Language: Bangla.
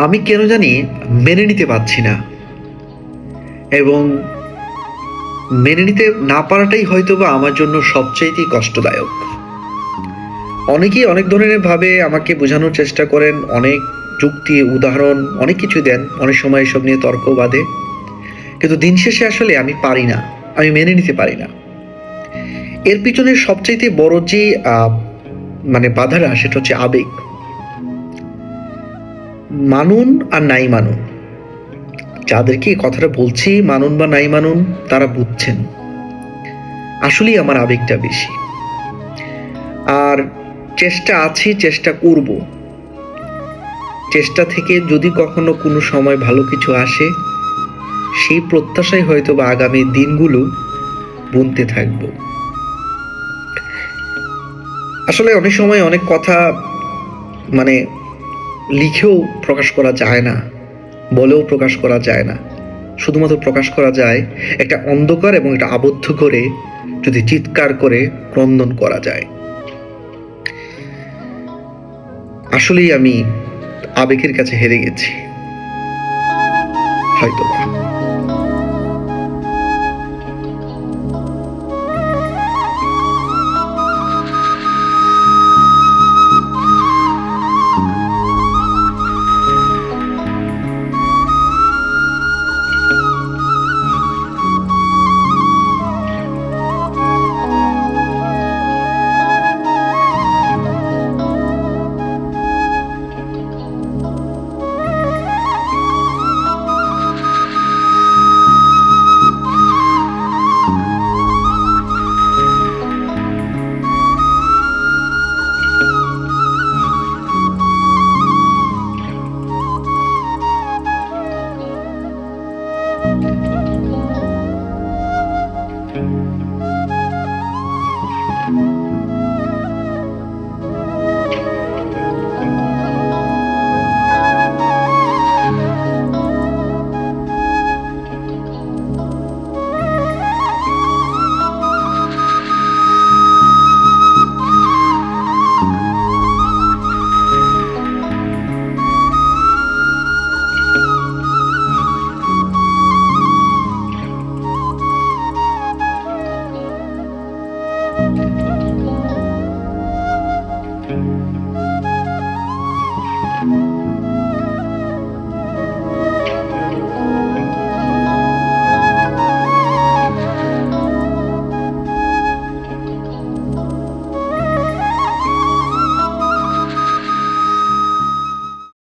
আমি কেন জানি মেনে নিতে পারছি না, এবং মেনে নিতে না পারাটাই হয়তোবা আমার জন্য সবচাইতে কষ্টদায়ক। অনেকেই অনেক ধরনের ভাবে আমাকে বোঝানোর চেষ্টা করেন, অনেক যুক্তি, উদাহরণ, অনেক কিছু দেন, অনেক সময় এসব নিয়ে তর্ক বাধে। কিন্তু দিন শেষে আসলে আমি পারি না, আমি মেনে নিতে পারি না। এর পিছনে সবচাইতে বড় যে বাধাটা, সেটা হচ্ছে আবেগ। মানুন আর নাই মানুন, যাদেরকে এই কথাটা বলছি, মানুন বা নাই মানুন, তারা বুঝছেন আসলেই আমার আবেগটা বেশি। আর চেষ্টা আছে, চেষ্টা করব। চেষ্টা থেকে যদি কখনো কোনো সময় ভালো কিছু আসে, সেই প্রত্যাশাই হয়তো বা আগামী দিনগুলো বুনতে থাকব। আসলে অনেক সময় অনেক কথা মানে লিখেও প্রকাশ করা যায় না, বলেও প্রকাশ করা যায় না। শুধুমাত্র প্রকাশ করা যায় একটা অন্ধকার এবং একটা আবদ্ধ করে, যদি চিৎকার করে ক্রন্দন করা যায়। আসলেই আমি আবেগের কাছে হেরে গেছি হয়তোবা।